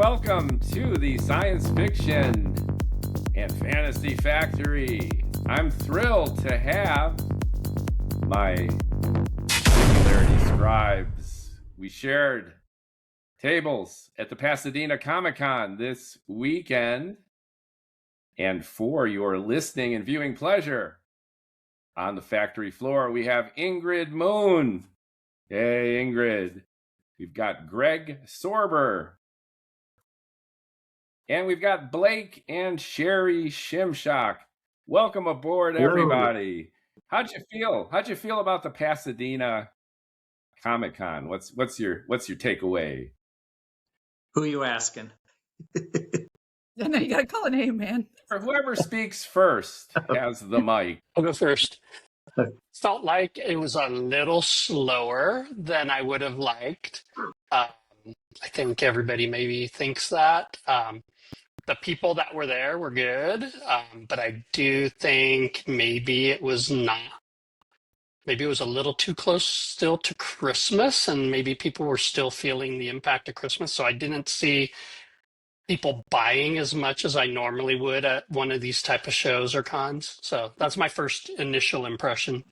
welcome to the Science Fiction and Fantasy Factory. I'm thrilled to have my Singularity Scribes. We shared tables at the Pasadena Comic-Con this weekend. And for your listening and viewing pleasure, on the factory floor, we have Ingrid Moon. Hey, Ingrid. We've got Greg Sorber. And we've got Blake and Sherry Shimshock. Welcome aboard, everybody. How'd you feel? How'd you feel about the Pasadena Comic-Con? What's your takeaway? Who are you asking? I know you gotta call a name, man. For whoever speaks first has the mic. I'll go first. Felt like it was a little slower than I would have liked. I think everybody maybe thinks that. The people that were there were good, but I do think maybe it was a little too close still to Christmas, and maybe people were still feeling the impact of Christmas. So I didn't see people buying as much as I normally would at one of these type of shows or cons. So that's my first initial impression.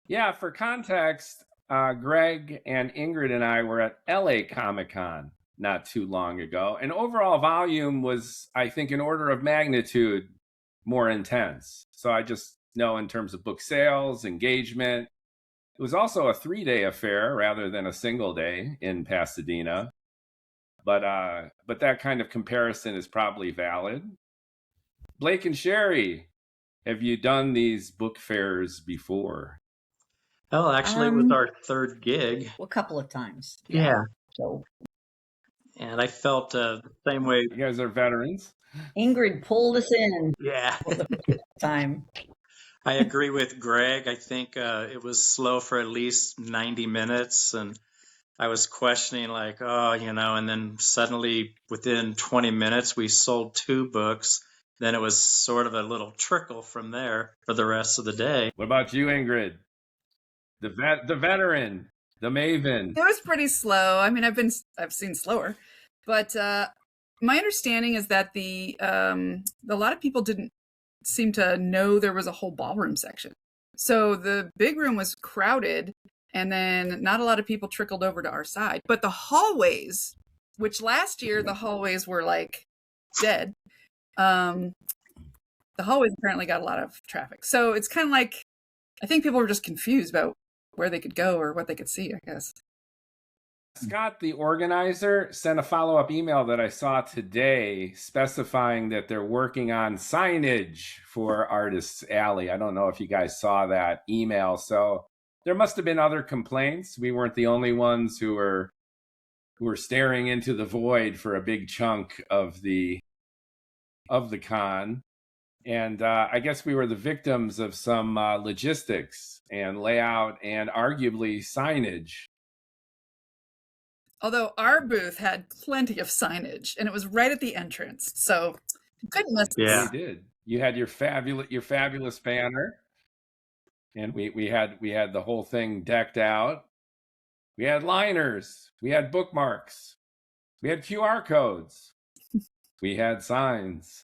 Yeah, for context, Greg and Ingrid and I were at LA Comic-Con not too long ago, and overall volume was, I think, an order of magnitude more intense. So I just know in terms of book sales, engagement, it was also a 3-day affair rather than a single day in Pasadena. But that kind of comparison is probably valid. Blake and Sherry, have you done these book fairs before? Oh, actually, it was our third gig. Well, a couple of times. Yeah. So And I felt the same way. You guys are veterans. Ingrid pulled us in Yeah. for the first time. I agree with Greg. I think it was slow for at least 90 minutes. And I was questioning, and then suddenly within 20 minutes, we sold 2 books. Then it was sort of a little trickle from there for the rest of the day. What about you, Ingrid? The veteran, the maven. It was pretty slow. I mean, I've seen slower, but my understanding is that a lot of people didn't seem to know there was a whole ballroom section. So the big room was crowded, and then not a lot of people trickled over to our side. But the hallways, which last year the hallways were like dead, the hallways apparently got a lot of traffic. So it's kind of like, I think people were just confused about where they could go or what they could see, I guess. Scott, the organizer, sent a follow-up email that I saw today specifying that they're working on signage for Artists Alley. I don't know if you guys saw that email. So there must have been other complaints. We weren't the only ones who were staring into the void for a big chunk of the con. And I guess we were the victims of some logistics and layout and arguably signage. Although our booth had plenty of signage, and it was right at the entrance, so goodness. Yeah, we did. You had your fabulous banner, and we had the whole thing decked out. We had liners, we had bookmarks, we had QR codes, we had signs.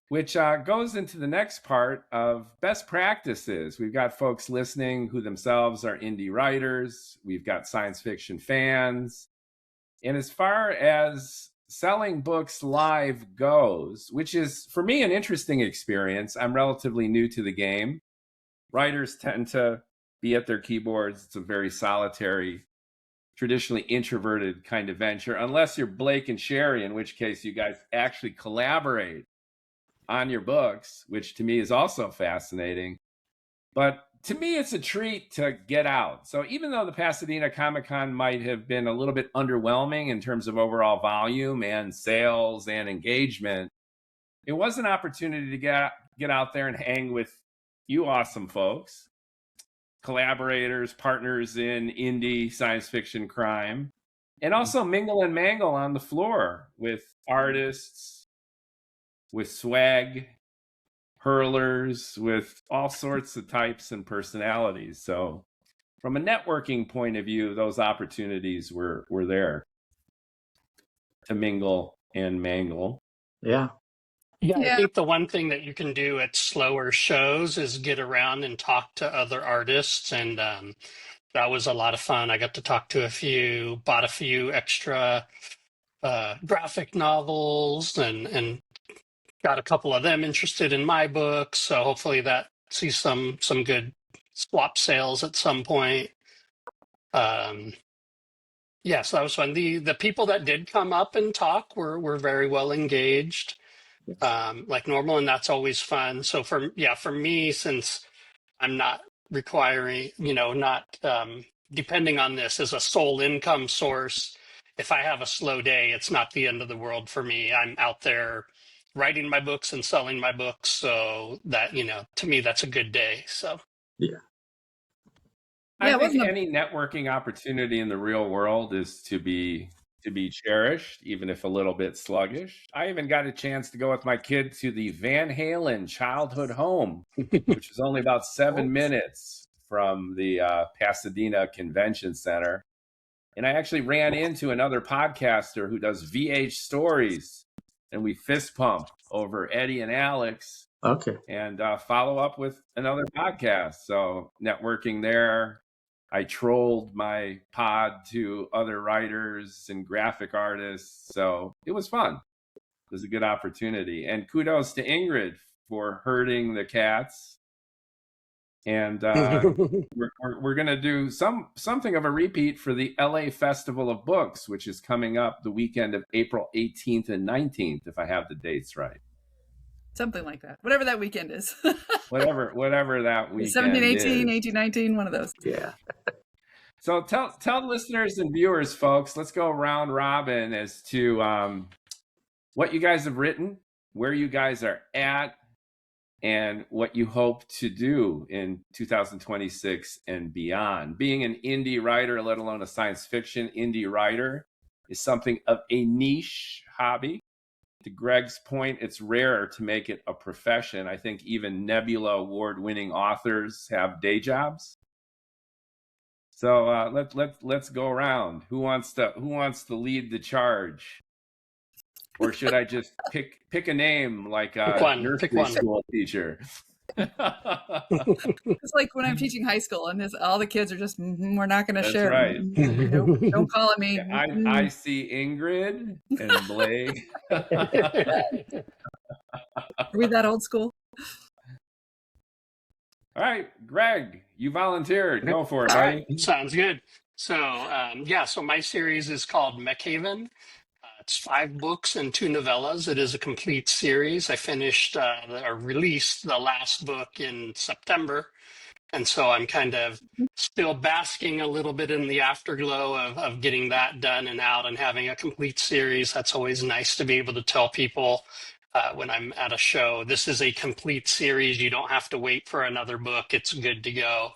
Which goes into the next part of best practices. We've got folks listening who themselves are indie writers. We've got science fiction fans. And as far as selling books live goes, which is, for me, an interesting experience. I'm relatively new to the game. Writers tend to be at their keyboards. It's a very solitary, traditionally introverted kind of venture, unless you're Blake and Sherry, in which case you guys actually collaborate on your books, which to me is also fascinating. But to me, it's a treat to get out. So even though the Pasadena Comic-Con might have been a little bit underwhelming in terms of overall volume and sales and engagement, it was an opportunity to get out there and hang with you awesome folks, collaborators, partners in indie science fiction crime, and also mingle and mangle on the floor with artists, with swag hurlers, with all sorts of types and personalities. So from a networking point of view, those opportunities were there. to mingle and mangle. Yeah. Yeah, I Yeah. think the one thing that you can do at slower shows is get around and talk to other artists, and that was a lot of fun. I got to talk to a few, bought a few extra graphic novels, and got a couple of them interested in my books. So hopefully that sees some good swap sales at some point. Yeah, so that was fun. The people that did come up and talk were very well engaged, like normal, and that's always fun. So for me, since I'm not requiring, not depending on this as a sole income source, if I have a slow day, it's not the end of the world for me. I'm out there writing my books and selling my books, so that, to me, that's a good day. So Yeah. I Yeah, it think wasn't a any networking opportunity in the real world is to be cherished, even if a little bit sluggish. I even got a chance to go with my kid to the Van Halen childhood home, which is only about 7 minutes from the Pasadena Convention Center. And I actually ran into another podcaster who does VH stories, and we fist pump over Eddie and Alex Okay. and follow up with another podcast. So networking there. I trolled my pod to other writers and graphic artists. So it was fun. It was a good opportunity. And kudos to Ingrid for herding the cats. And we're going to do something of a repeat for the LA Festival of Books, which is coming up the weekend of April 18th and 19th, if I have the dates right. something like that. Whatever that weekend is. Whatever that weekend 17, 18, is. 18, 19, one of those. Yeah. So tell listeners and viewers, folks, let's go round robin as to what you guys have written, where you guys are at, and what you hope to do in 2026 and beyond. Being an indie writer, let alone a science fiction indie writer, is something of a niche hobby. To Greg's point, it's rare to make it a profession. I think even Nebula award-winning authors have day jobs. So let's go around. Who wants to lead the charge? Or should I just pick a name like a nursery school teacher? It's like when I'm teaching high school and all the kids are just, we're not going to share. Right. Nope, don't call it me. I see Ingrid and Blake. Are we that old school? All right, Greg, you volunteered. Go for it, buddy. Right. Sounds good. So, so my series is called Mechhaven. It's 5 books and 2 novellas. It is a complete series. I finished or released the last book in September. And so I'm kind of still basking a little bit in the afterglow of getting that done and out and having a complete series. That's always nice to be able to tell people when I'm at a show, this is a complete series. You don't have to wait for another book. It's good to go.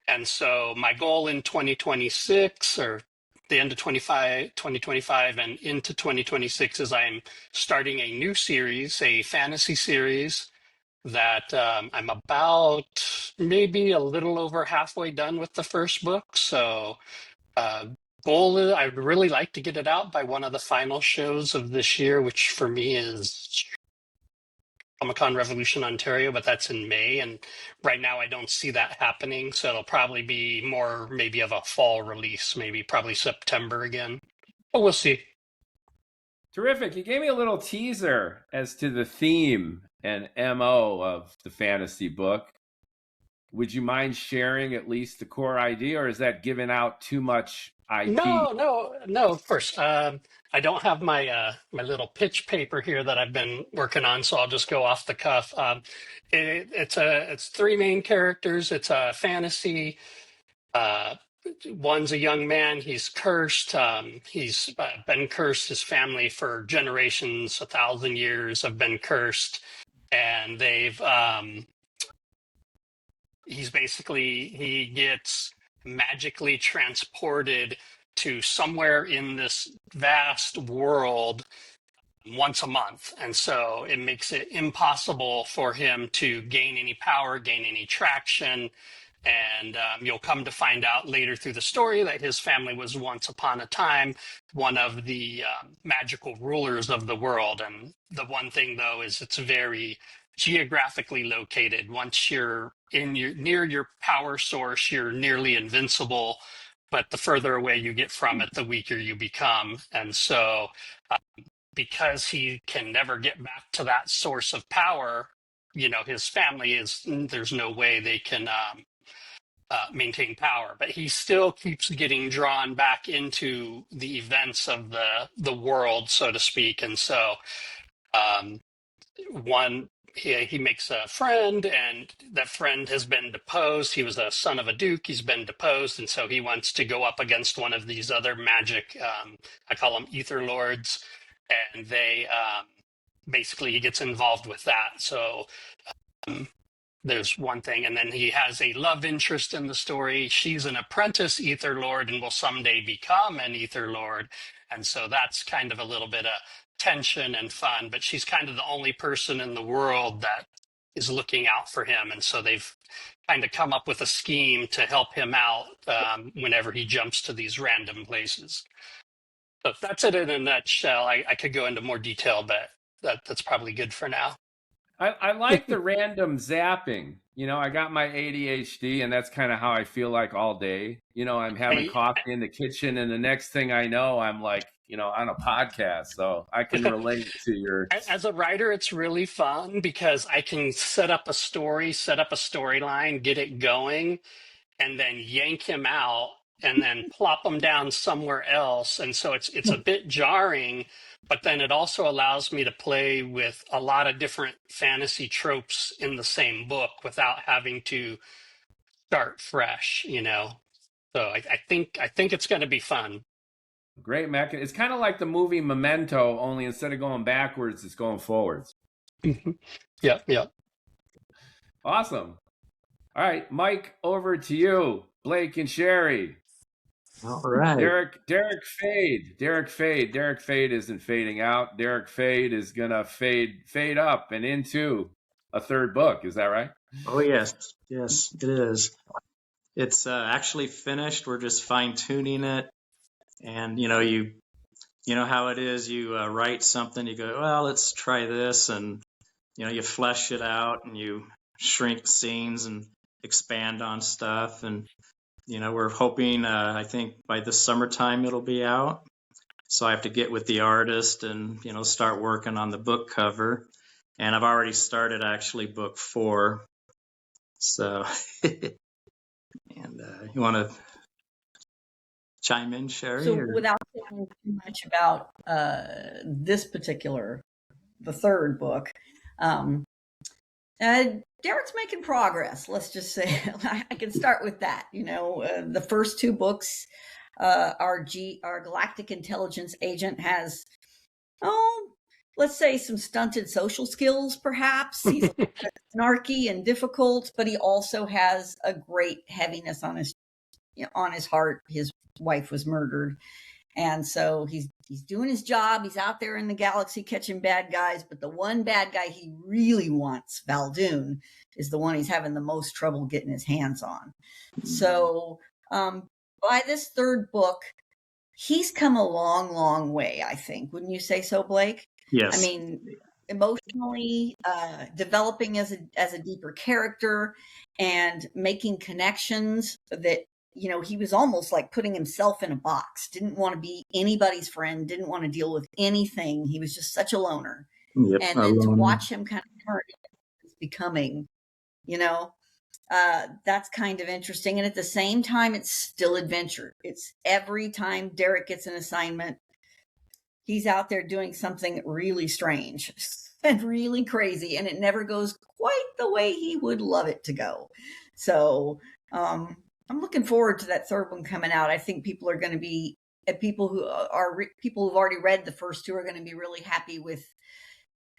And so my goal in 2026 or the end of 2025 and into 2026 is I'm starting a new series, a fantasy series that I'm about maybe a little over halfway done with the first book. So goal is I would really like to get it out by one of the final shows of this year, which for me is Comic-Con Revolution Ontario, but that's in May. And right now I don't see that happening. So it'll probably be more maybe of a fall release, probably September again. But we'll see. Terrific. You gave me a little teaser as to the theme and MO of the fantasy book. Would you mind sharing at least the core idea, or is that giving out too much IP? No, of course. I don't have my my little pitch paper here that I've been working on, so I'll just go off the cuff. It's 3 main characters. It's a fantasy. One's a young man. He's cursed. He's been cursed. His family for generations, 1,000 years, have been cursed, and he gets magically transported to somewhere in this vast world once a month. And so it makes it impossible for him to gain any power, gain any traction. And you'll come to find out later through the story that his family was once upon a time one of the magical rulers of the world. And the one thing, though, is it's very geographically located. Once you're near your power source, you're nearly invincible. But the further away you get from it, the weaker you become. And so because he can never get back to that source of power, his family there's no way they can maintain power, but he still keeps getting drawn back into the events of the world, so to speak. And so he makes a friend, and that friend has been deposed. He was a son of a duke. He's been deposed, and so he wants to go up against one of these other magic, I call them ether lords, and they basically he gets involved with that. So there's one thing, and then he has a love interest in the story. She's an apprentice ether lord and will someday become an ether lord, and so that's kind of a little bit of tension and fun, but she's kind of the only person in the world that is looking out for him, and so they've kind of come up with a scheme to help him out whenever he jumps to these random places. So that's it in a nutshell. I could go into more detail, but that's probably good for now. I like the random zapping. I got my ADHD, and that's kind of how I feel like all day. I'm having coffee in the kitchen, and the next thing I know, I'm like, on a podcast. So I can relate to your... As a writer, it's really fun because I can set up a storyline, get it going, and then yank him out and then plop him down somewhere else. And so it's a bit jarring, but then it also allows me to play with a lot of different fantasy tropes in the same book without having to start fresh, So I think it's going to be fun. Great mechanism. It's kind of like the movie Memento, only instead of going backwards, it's going forwards. Yep. Awesome. All right, Mike, over to you. Blake and Sherry. All right. Derek Fade. Derek Fade isn't fading out. Derek Fade is gonna fade up and into a third book. Is that right? Oh yes, it is. It's actually finished. We're just fine tuning it, and you know how it is. You write something, you go, well, let's try this, and you flesh it out, and you shrink scenes and expand on stuff, and we're hoping, I think by the summertime it'll be out. So I have to get with the artist and, start working on the book cover. And I've already started actually book 4. So, and you want to chime in, Sherry? So without saying too much about this particular, the third book, Derek's making progress. Let's just say I can start with that. The first 2 books, our galactic intelligence agent has, let's say some stunted social skills, perhaps. He's snarky and difficult, but he also has a great heaviness on his heart. His wife was murdered. And so he's doing his job. He's out there in the galaxy catching bad guys. But the one bad guy he really wants, Valdoon, is the one he's having the most trouble getting his hands on. So by this third book, he's come a long, long way, I think. Wouldn't you say so, Blake? Yes. I mean, emotionally developing as a deeper character and making connections that, he was almost like putting himself in a box, didn't want to be anybody's friend, didn't want to deal with anything. He was just such a loner. Yep, and then to watch him kind of turn into becoming, that's kind of interesting. And at the same time, it's still adventure. It's every time Derek gets an assignment, he's out there doing something really strange and really crazy, and it never goes quite the way he would love it to go. So, I'm looking forward to that third one coming out. I think people are going to be people who've already read the first 2 are going to be really happy with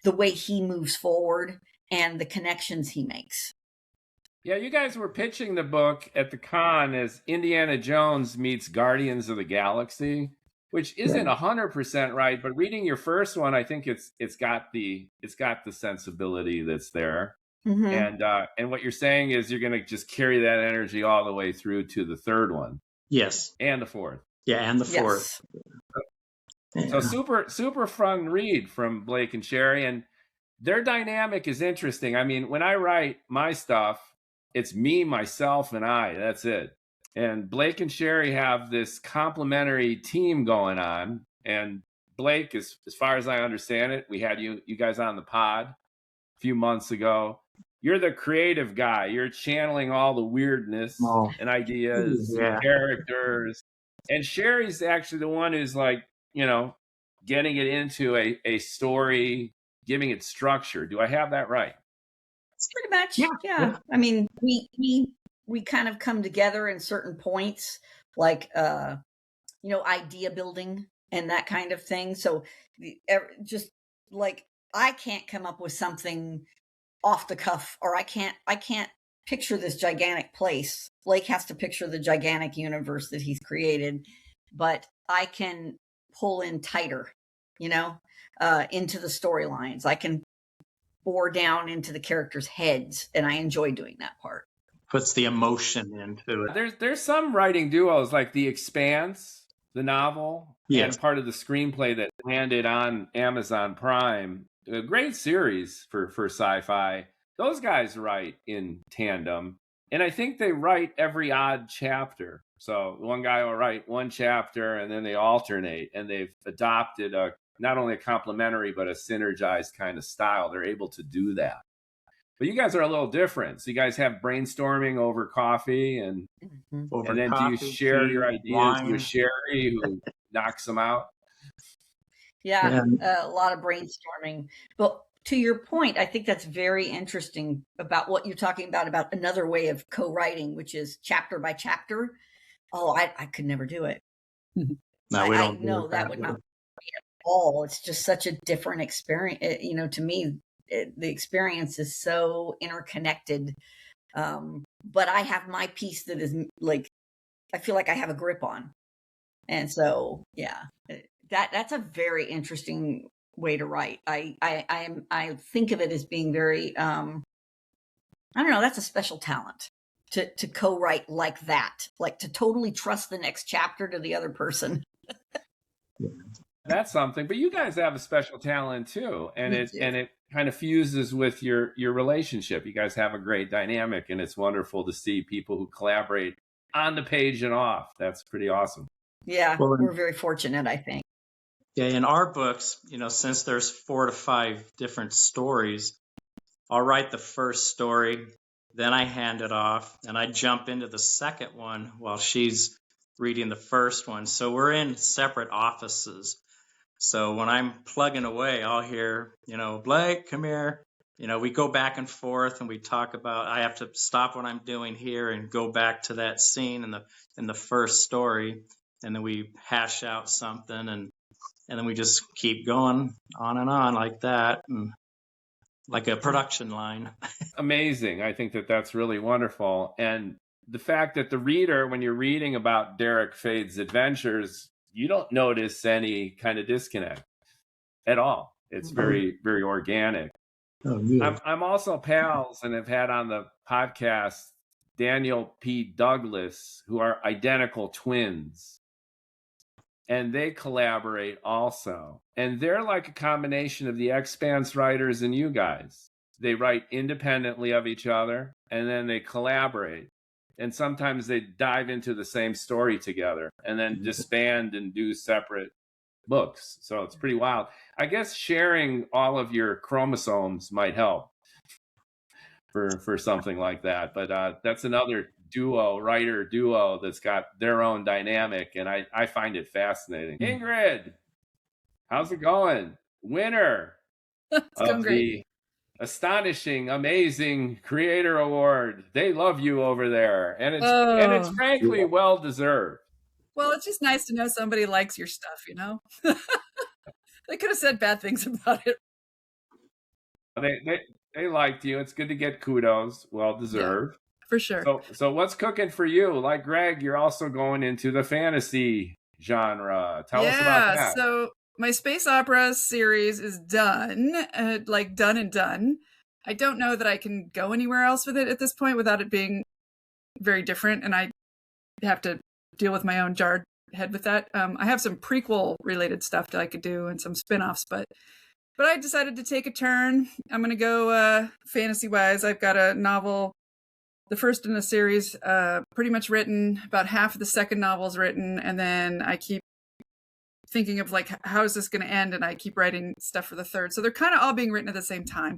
the way he moves forward and the connections he makes. Yeah, you guys were pitching the book at the con as Indiana Jones meets Guardians of the Galaxy, which isn't 100% right. But reading your first one, I think it's got the sensibility that's there. And what you're saying is you're going to just carry that energy all the way through to the third one. Yes. And the fourth. Yeah, and the fourth. Yes. So super fun read from Blake and Sherry, and their dynamic is interesting. I mean, when I write my stuff, it's me, myself, and I. That's it. And Blake and Sherry have this complementary team going on. And Blake, as far as I understand it, we had you guys on the pod a few months ago. You're the creative guy. You're channeling all the weirdness and ideas, and characters. And Sherry's actually the one who's like, getting it into a story, giving it structure. Do I have that right? It's pretty much, yeah. I mean, we kind of come together in certain points, like idea building and that kind of thing. So just like I can't come up with something off the cuff, or I can't picture this gigantic place. Blake has to picture the gigantic universe that he's created, but I can pull in tighter, into the storylines. I can bore down into the characters' heads, and I enjoy doing that part. Puts the emotion into it. There's some writing duos like The Expanse, the novel, and part of the screenplay that landed on Amazon Prime. A great series for sci-fi. Those guys write in tandem, and I think they write every odd chapter. So one guy will write one chapter, and then they alternate, and they've adopted not only a complementary but a synergized kind of style. They're able to do that. But you guys are a little different. So you guys have brainstorming over coffee, and then do you share your ideas with Sherry, who knocks them out? Yeah, a lot of brainstorming. But to your point, I think that's very interesting about what you're talking about another way of co-writing, which is chapter by chapter. Oh, I could never do it. No, we don't. No, that would not be at all. It's just such a different experience. To me, the experience is so interconnected. But I have my piece that is like, I feel like I have a grip on. And so, yeah, that's a very interesting way to write. I think of it as being very, I don't know, that's a special talent to co-write like that, like to totally trust the next chapter to the other person. That's something. But you guys have a special talent too, and it kind of fuses with your relationship. You guys have a great dynamic, and it's wonderful to see people who collaborate on the page and off. That's pretty awesome. Yeah, we're very fortunate, I think. Yeah, in our books, since there's 4 to 5 different stories, I'll write the first story, then I hand it off, and I jump into the second one while she's reading the first one. So we're in separate offices. So when I'm plugging away, I'll hear, Blake, come here. We go back and forth, and we talk about, I have to stop what I'm doing here and go back to that scene in the first story. And then we hash out something, and then we just keep going on and on like that, and like a production line. Amazing. I think that's really wonderful. And the fact that the reader, when you're reading about Derek Fade's adventures, you don't notice any kind of disconnect at all. It's very, very organic. Oh, yeah. I'm also pals and have had on the podcast Daniel P. Douglas, who are identical twins. And they collaborate also. And they're like a combination of the Expanse writers and you guys. They write independently of each other, and then they collaborate. And sometimes they dive into the same story together and then disband and do separate books. So it's pretty wild. I guess sharing all of your chromosomes might help for something like that. But that's another writer duo that's got their own dynamic, and I find it fascinating. Ingrid, how's it going? Winner of the astonishing, amazing creator award. They love you over there, and it's frankly well deserved. Well, it's just nice to know somebody likes your stuff, They could have said bad things about it. They liked you. It's good to get kudos. Well deserved. Yeah, for sure. So what's cooking for you? Like Greg, you're also going into the fantasy genre. Tell us about that. So my space opera series is done, done and done. I don't know that I can go anywhere else with it at this point without it being very different, and I have to deal with my own jarred head with that. I have some prequel related stuff that I could do and some spin-offs, but I decided to take a turn. I'm going to go fantasy wise. I've got a novel, the first in a series, pretty much written. About half of the second novel is written, and then I keep thinking of like, how is this going to end? And I keep writing stuff for the third. So they're kind of all being written at the same time.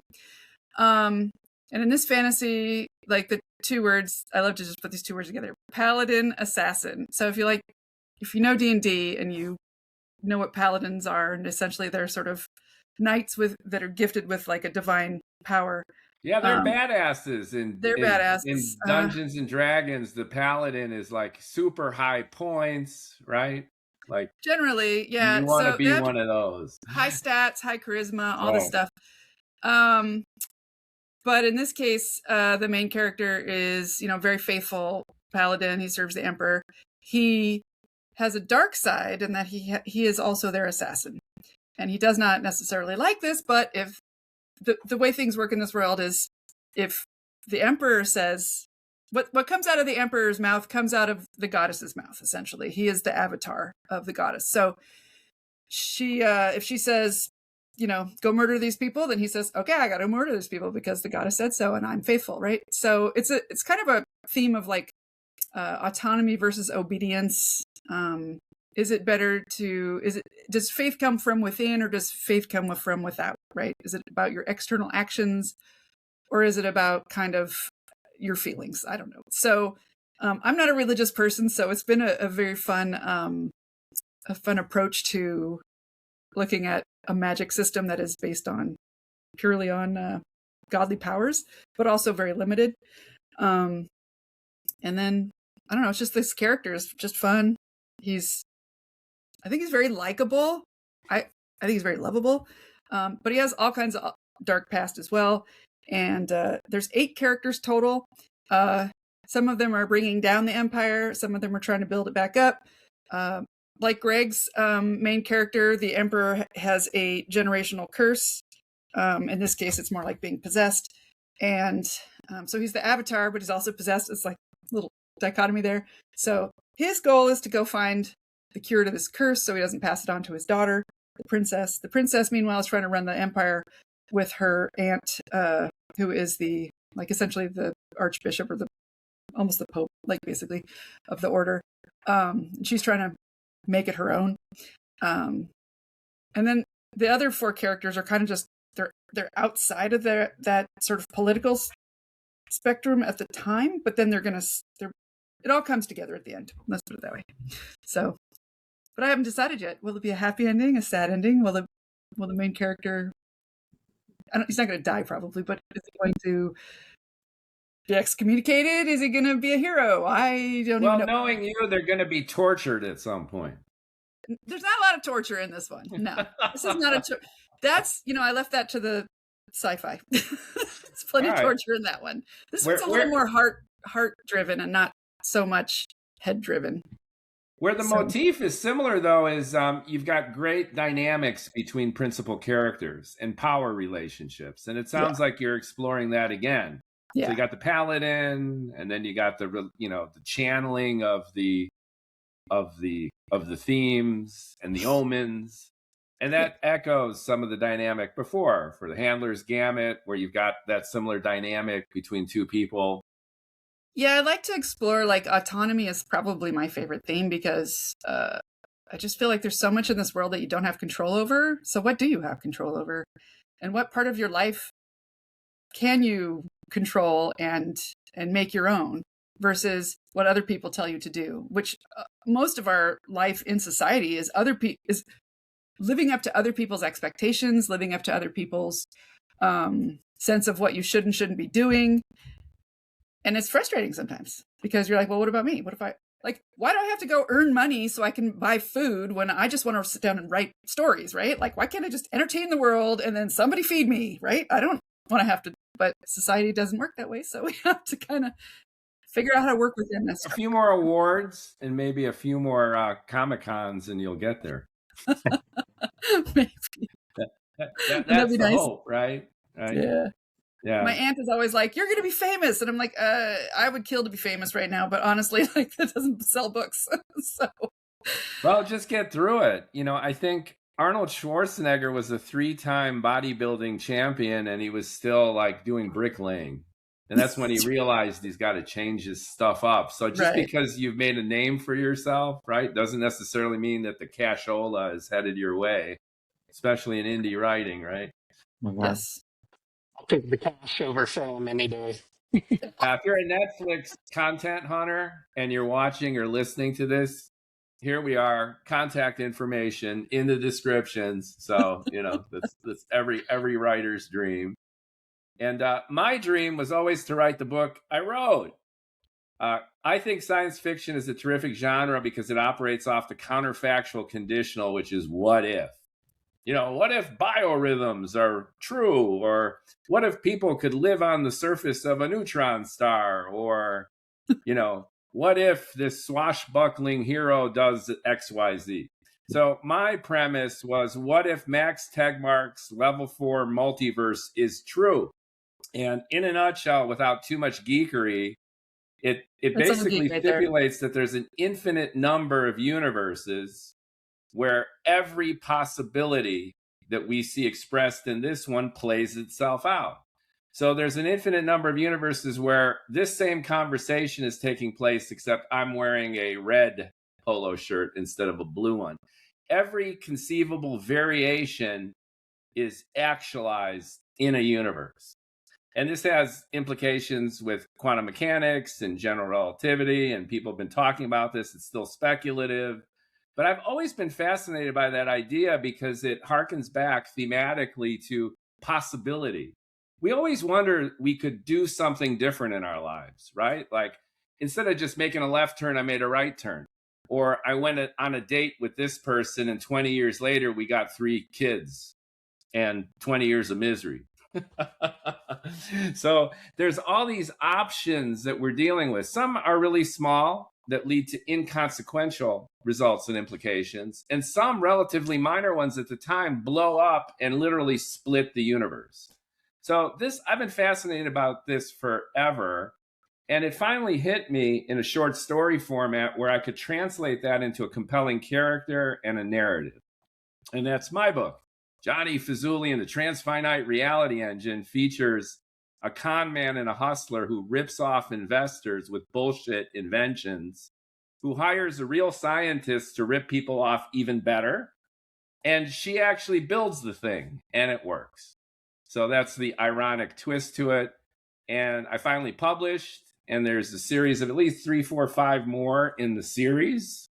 And in this fantasy, like the two words, I love to just put these two words together: paladin, assassin. So if you know D&D and you know what paladins are, and essentially they're sort of knights that are gifted with like a divine power. Yeah, they're badasses. They're badasses. In Dungeons and Dragons, the paladin is like super high points, right? Like generally, yeah. You want to be one of those. High stats, high charisma, all this stuff. But in this case, the main character is, very faithful paladin. He serves the emperor. He has a dark side in that he is also their assassin. And he does not necessarily like this, but if the way things work in this world is if the emperor says, what comes out of the emperor's mouth comes out of the goddess's mouth, essentially. He is the avatar of the goddess. So if she says, go murder these people, then he says, okay, I got to murder these people because the goddess said so and I'm faithful, right? So it's kind of a theme of like autonomy versus obedience. Does faith come from within or does faith come from without, right? Is it about your external actions or is it about kind of your feelings? I don't know. So I'm not a religious person, so it's been a very fun approach to looking at a magic system that is based purely on godly powers, but also very limited. And then, I don't know, it's just this character is just fun. I think he's very likable. I think he's very lovable. But he has all kinds of dark past as well. And there's 8 characters total. Some of them are bringing down the empire. Some of them are trying to build it back up. Like Greg's main character, the emperor has a generational curse. In this case, it's more like being possessed. And so he's the avatar, but he's also possessed. It's like a little dichotomy there. So his goal is to go find the cure to this curse so he doesn't pass it on to his daughter, the princess. The princess, meanwhile, is trying to run the empire with her aunt, who is essentially the archbishop or almost the pope, like basically, of the order. She's trying to make it her own. And then the other 4 characters are kind of just, they're outside of that sort of political spectrum at the time, but then it all comes together at the end. Let's put it that way. So, but I haven't decided yet. Will it be a happy ending, a sad ending? Will the main character, he's not going to die probably, but is he going to be excommunicated? Is he going to be a hero? I don't even know. Well, knowing you, they're going to be tortured at some point. There's not a lot of torture in this one. No, this is not that's, I left that to the sci-fi. There's plenty of torture in that one. This one's a little more heart driven and not so much head driven. Where the motif is similar, though, is you've got great dynamics between principal characters and power relationships, and it sounds like you're exploring that again. Yeah. So you got the paladin, and then you got the channeling of the themes and the omens, and that echoes some of the dynamic before for the Handler's Gamut, where you've got that similar dynamic between 2 people. Yeah, I like to explore, like, autonomy is probably my favorite theme because I just feel like there's so much in this world that you don't have control over. So what do you have control over? And what part of your life can you control and make your own versus what other people tell you to do? Which most of our life in society is living up to other people's expectations, living up to other people's sense of what you should and shouldn't be doing. And it's frustrating sometimes because you're like, well, what about me? What if why do I have to go earn money so I can buy food when I just want to sit down and write stories, right? Like, why can't I just entertain the world and then somebody feed me, right? I don't want to have to, but society doesn't work that way. So we have to kind of figure out how to work within this. A few more awards and maybe a few more Comic-Cons and you'll get there. Maybe. That's the hope, right? Yeah. My aunt is always like, "You're going to be famous," and I'm like, "I would kill to be famous right now, but honestly, like that doesn't sell books." So, well, just get through it. You know, I think Arnold Schwarzenegger was a 3-time bodybuilding champion, and he was still like doing bricklaying. And that's when he realized he's got to change his stuff up. So just because you've made a name for yourself, right, doesn't necessarily mean that the cashola is headed your way, especially in indie writing, right? yes. I'll take the cash over fame any day. If you're a Netflix content hunter and you're watching or listening to this, here we are, contact information in the descriptions. So, you know, that's every writer's dream. And my dream was always to write the book I wrote. I think science fiction is a terrific genre because it operates off the counterfactual conditional, which is what if. You know, what if biorhythms are true? Or what if people could live on the surface of a neutron star? Or, you know, what if this swashbuckling hero does XYZ? So my premise was, what if Max Tegmark's level 4 multiverse is true? And in a nutshell, without too much geekery, it basically stipulates that there's an infinite number of universes where every possibility that we see expressed in this one plays itself out. So there's an infinite number of universes where this same conversation is taking place, except I'm wearing a red polo shirt instead of a blue one. Every conceivable variation is actualized in a universe. And this has implications with quantum mechanics and general relativity, and people have been talking about this. It's still speculative. But I've always been fascinated by that idea because it harkens back thematically to possibility. We always wonder we could do something different in our lives, right? Like instead of just making a left turn, I made a right turn. Or I went on a date with this person and 20 years later, we got 3 kids and 20 years of misery. So there's all these options that we're dealing with. Some are really small that lead to inconsequential results and implications, and some relatively minor ones at the time blow up and literally split the universe. So I've been fascinated about this forever, and it finally hit me in a short story format where I could translate that into a compelling character and a narrative. And that's my book. Johnny Fazuli and the Transfinite Reality Engine features a con man and a hustler who rips off investors with bullshit inventions, who hires a real scientist to rip people off even better. And she actually builds the thing, and it works. So that's the ironic twist to it. And I finally published, and there's a series of at least 3, 4, 5 more in the series.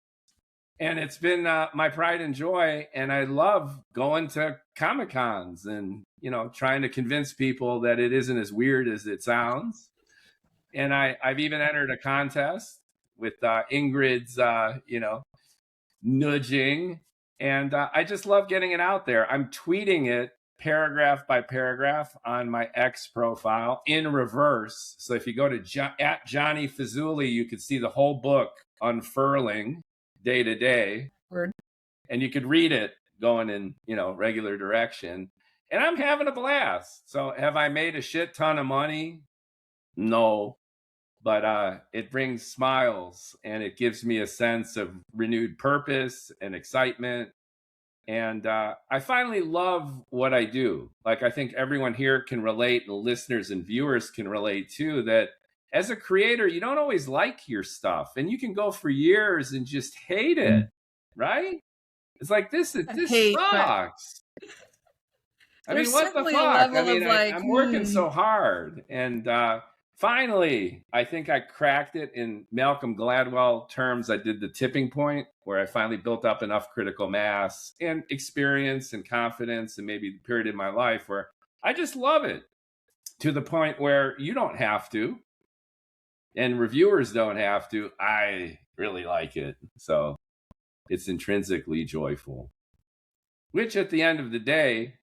And it's been my pride and joy. And I love going to Comic-Cons and, you know, trying to convince people that it isn't as weird as it sounds. And I've even entered a contest with Ingrid's, nudging. And I just love getting it out there. I'm tweeting it paragraph by paragraph on my X profile in reverse. So if you go to at Johnny Fazuli, you could see the whole book unfurling day to day. Word. And you could read it going in, regular direction. And I'm having a blast. So have I made a shit ton of money? No. But it brings smiles and it gives me a sense of renewed purpose and excitement. And I finally love what I do. Like, I think everyone here can relate, and listeners and viewers can relate too, that as a creator, you don't always like your stuff, and you can go for years and just hate it, right? It's like, this sucks. I mean, what the fuck? I mean, I'm working so hard. And finally, I think I cracked it in Malcolm Gladwell terms. I did the tipping point where I finally built up enough critical mass and experience and confidence, and maybe the period in my life where I just love it to the point where you don't have to. And reviewers don't have to. I really like it. So it's intrinsically joyful, which at the end of the day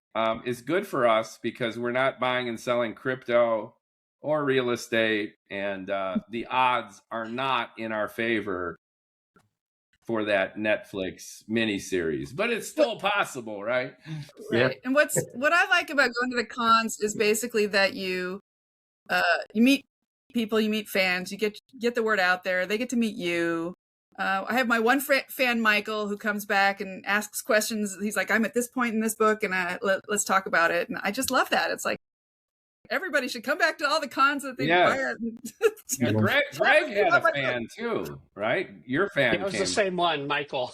is good for us because we're not buying and selling crypto or real estate. And the odds are not in our favor for that Netflix miniseries, but it's still possible, right? Right. And what I like about going to the cons is basically that you meet people, you meet fans, you get the word out there, they get to meet you. I have my one fan, Michael, who comes back and asks questions. He's like, I'm at this point in this book, and let's talk about it. And I just love that. It's like, everybody should come back to all the cons that they buy. Yeah, Greg had a fan too, right? Your fan. It was the same one, Michael.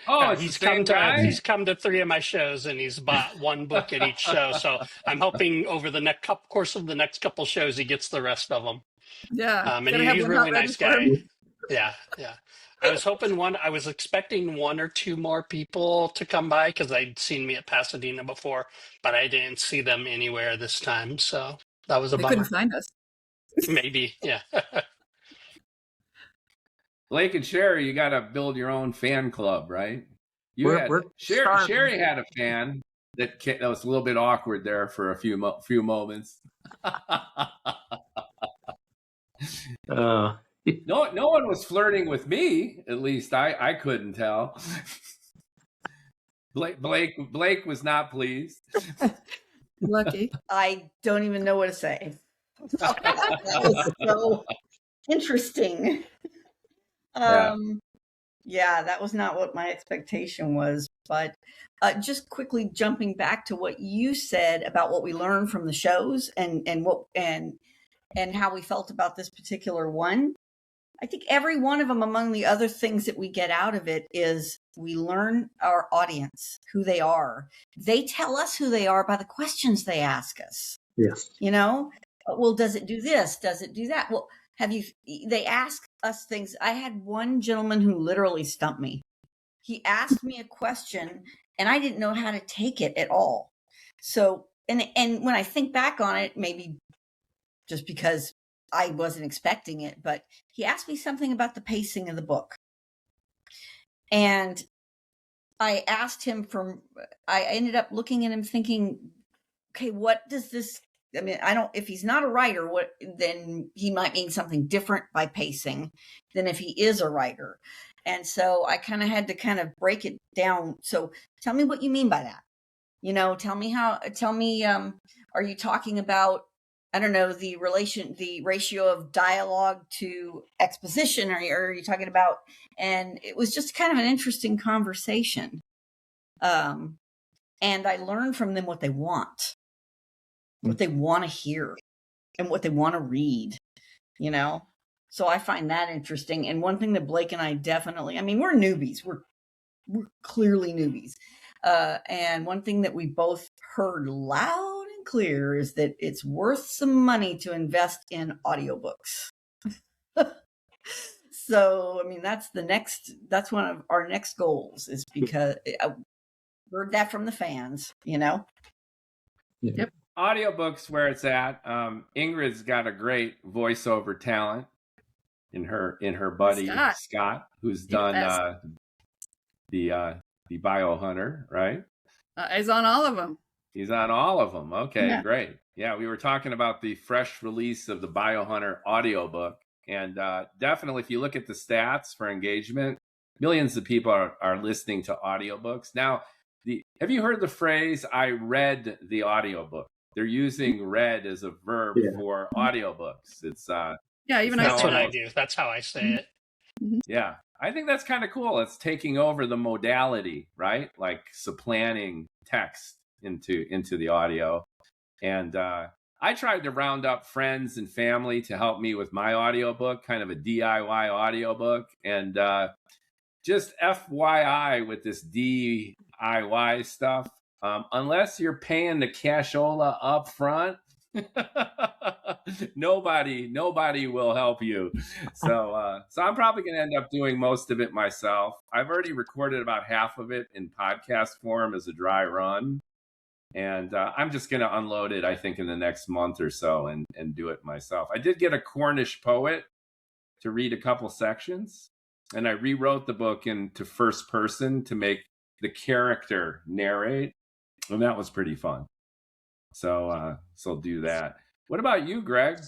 Oh, he's come to 3 of my shows, and he's bought one book at each show. So I'm hoping over the course of the next couple shows, he gets the rest of them. Yeah, and he's a really nice guy. Yeah. I was expecting 1 or 2 more people to come by because they'd seen me at Pasadena before, but I didn't see them anywhere this time. So that was a bummer. They couldn't find us. Maybe, yeah. Blake and Sherry, you got to build your own fan club, right? Sherry had a fan that was a little bit awkward there for a few moments. No one was flirting with me. At least I couldn't tell. Blake was not pleased. Lucky. I don't even know what to say. That was so interesting. Yeah, that was not what my expectation was. But just quickly jumping back to what you said about what we learned from the shows and how we felt about this particular one. I think every one of them, among the other things that we get out of it, is we learn our audience, who they are. They tell us who they are by the questions they ask us. Yes. Well, does it do this? Does it do that? Well, they ask us things. I had one gentleman who literally stumped me. He asked me a question and I didn't know how to take it at all. So, and when I think back on it, maybe just because I wasn't expecting it, but he asked me something about the pacing of the book. And I asked him I ended up looking at him thinking, okay, what does this, if he's not a writer, then he might mean something different by pacing than if he is a writer. And so I kind of had to break it down. So tell me what you mean by that. Tell me, are you talking about, I don't know, the ratio of dialogue to exposition, or are you talking about, and it was just kind of an interesting conversation. And I learned from them what they want to hear and what they want to read, So I find that interesting. And one thing that Blake and I definitely, we're newbies. We're clearly newbies. And one thing that we both heard loud and clear is that it's worth some money to invest in audiobooks. So, that's one of our next goals, is because I heard that from the fans, Yep. Audiobooks where it's at. Ingrid's got a great voiceover talent in her buddy Scott, who's done the Biohunter, right? He's on all of them. He's on all of them. Okay, great. Yeah, we were talking about the fresh release of the Biohunter audiobook. And definitely, if you look at the stats for engagement, millions of people are listening to audiobooks. Now, have you heard the phrase, I read the audiobook? They're using read as a verb for audiobooks. It's that's what I do. That's how I say it. Yeah. I think that's kind of cool. It's taking over the modality, right? Like supplanting text into the audio. And I tried to round up friends and family to help me with my audiobook, kind of a DIY audiobook. And just FYI with this DIY stuff, unless you're paying the cashola up front, nobody will help you. So I'm probably going to end up doing most of it myself. I've already recorded about half of it in podcast form as a dry run. And I'm just going to unload it, I think, in the next month or so and do it myself. I did get a Cornish poet to read a couple sections, and I rewrote the book into first person to make the character narrate, and that was pretty fun. So do that. What about you, Greg?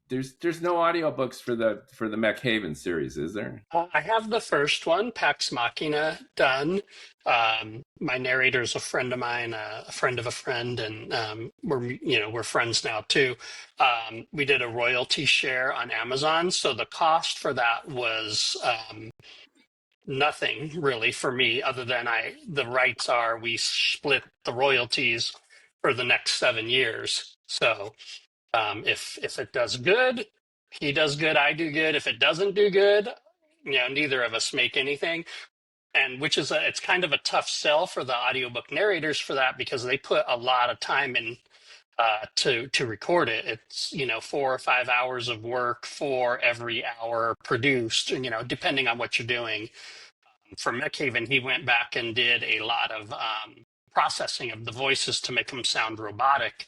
there's no audiobooks for the Mech Haven series, is there? I have the first one, Pax Machina, done. My narrator's a friend of mine, a friend of a friend, and we're friends now too. We did a royalty share on Amazon, so the cost for that was nothing really for me, other than the rights are we split the royalties for the next 7 years. So if it does good, he does good, I do good. If it doesn't do good, neither of us make anything. And which is it's kind of a tough sell for the audiobook narrators for that, because they put a lot of time in to record it. It's 4 or 5 hours of work for every hour produced, depending on what you're doing. For Mechhaven, he went back and did a lot of processing of the voices to make them sound robotic.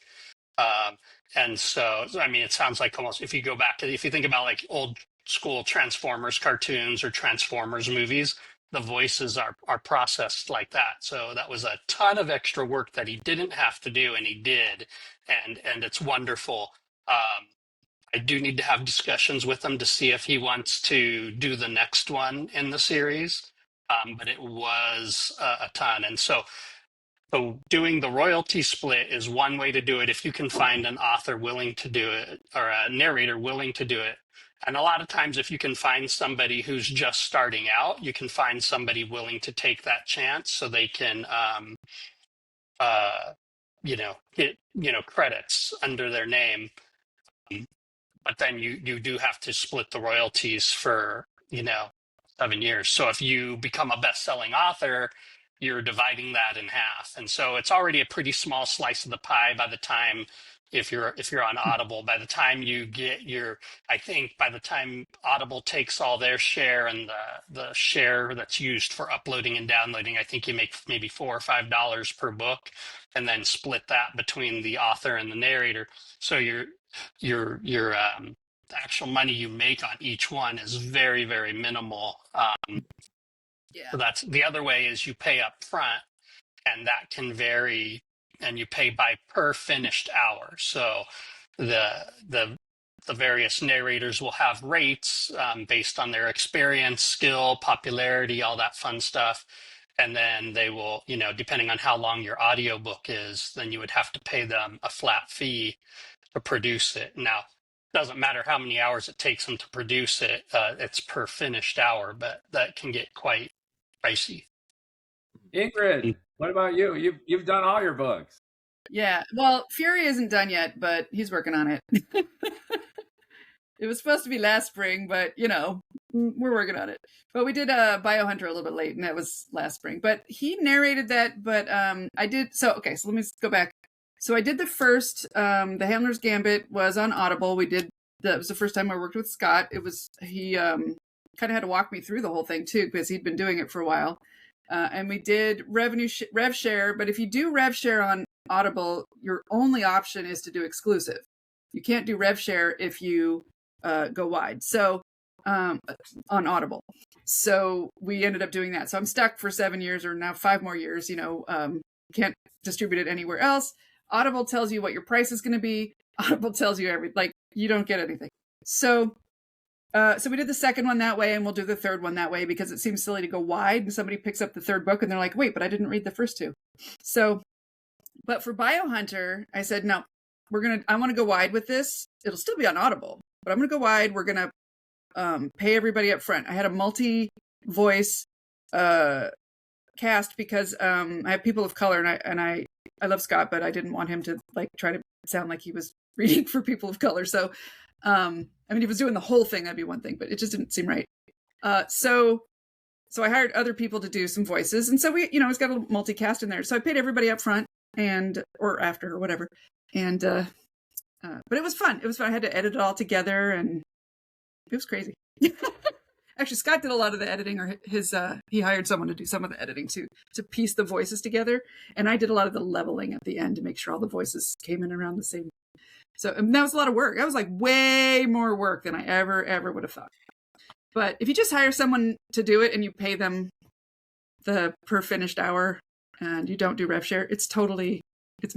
And so, I mean, it sounds like almost, if you think about like old school Transformers cartoons or Transformers movies, the voices are processed like that. So that was a ton of extra work that he didn't have to do, and he did. And it's wonderful. I do need to have discussions with him to see if he wants to do the next one in the series. But it was a ton. And so doing the royalty split is one way to do it, if you can find an author willing to do it or a narrator willing to do it. And a lot of times, if you can find somebody who's just starting out, you can find somebody willing to take that chance so they can, get, credits under their name. But then you do have to split the royalties for, 7 years. So if you become a best-selling author, you're dividing that in half. And so it's already a pretty small slice of the pie by the time, if you're on Audible, by the time you get by the time Audible takes all their share and the share that's used for uploading and downloading, I think you make maybe $4 or $5 per book, and then split that between the author and the narrator. So your the actual money you make on each one is very, very minimal. Yeah. So that's the other way, is you pay up front, and that can vary, and you pay by per finished hour. So the various narrators will have rates based on their experience, skill, popularity, all that fun stuff. And then they will, depending on how long your audiobook is, then you would have to pay them a flat fee to produce it. Now, it doesn't matter how many hours it takes them to produce it. It's per finished hour, but that can get quite pricey. Ingrid, what about you? You've done all your books. Yeah. Well, Fury isn't done yet, but he's working on it. It was supposed to be last spring, but we're working on it. But we did Biohunter a little bit late, and that was last spring. But he narrated that, but I did. So let me go back. So I did the first, The Handler's Gambit was on Audible. That was the first time I worked with Scott. He kind of had to walk me through the whole thing too, because he'd been doing it for a while. And we did rev share, but if you do rev share on Audible, your only option is to do exclusive. You can't do rev share if you go wide. So on Audible. So we ended up doing that. So I'm stuck for 7 years, or now 5 more years, can't distribute it anywhere else. Audible tells you what your price is going to be. Audible tells you you don't get anything. So we did the second one that way, and we'll do the third one that way, because it seems silly to go wide and somebody picks up the third book and they're like, wait, but I didn't read the first 2. So, but for Biohunter, I said, no, I want to go wide with this. It'll still be on Audible, but I'm going to go wide. We're going to pay everybody up front. I had a multi-voice cast because I have people of color, and I love Scott, but I didn't want him to try to sound like he was reading for people of color. So, if he was doing the whole thing, that'd be one thing, but it just didn't seem right. So I hired other people to do some voices, and so it's got a multicast in there. So I paid everybody up front or after or whatever, and but it was fun. It was fun. I had to edit it all together, and it was crazy. Actually, Scott did a lot of the editing, or he hired someone to do some of the editing to piece the voices together. And I did a lot of the leveling at the end to make sure all the voices came in around the same. So that was a lot of work. That was way more work than I ever would have thought. But if you just hire someone to do it and you pay them the per finished hour and you don't do rev share, it's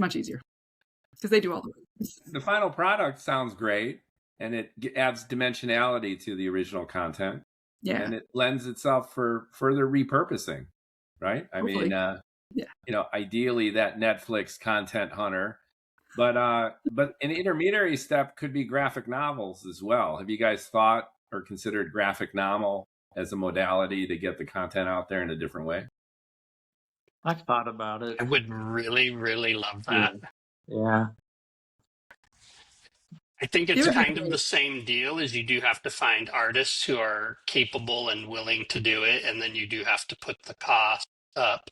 much easier because they do all the work. The final product sounds great. and it adds dimensionality to the original content. Yeah. And it lends itself for further repurposing, right? I Hopefully. mean, Yeah. Ideally that Netflix content hunter, but an intermediary step could be graphic novels as well. Have you guys thought or considered graphic novel as a modality to get the content out there in a different way? I've thought about it. I would really, really love that. Yeah. I think it's It would be kind of the same deal as you do have to find artists who are capable and willing to do it, and then you do have to put the cost up.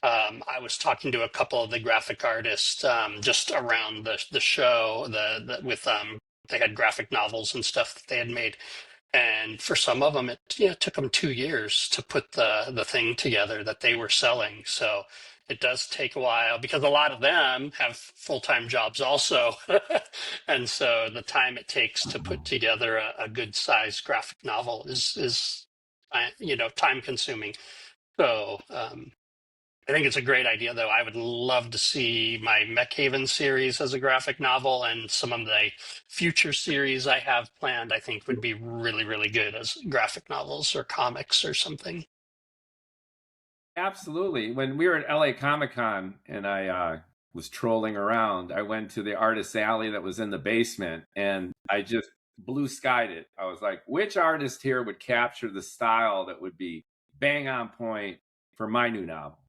I was talking to a couple of the graphic artists just around the show they had graphic novels and stuff that they had made, and for some of them it took them 2 years to put the thing together that they were selling. So it does take a while because a lot of them have full-time jobs also. And so the time it takes to put together a good sized graphic novel is time consuming. So I think it's a great idea, though. I would love to see my Mech series as a graphic novel, and some of the future series I have planned, I think would be really, really good as graphic novels or comics or something. Absolutely. When we were at LA Comic-Con and I was trolling around, I went to the artist alley that was in the basement and I just blue skied it. I was like, which artist here would capture the style that would be bang on point for my new novel?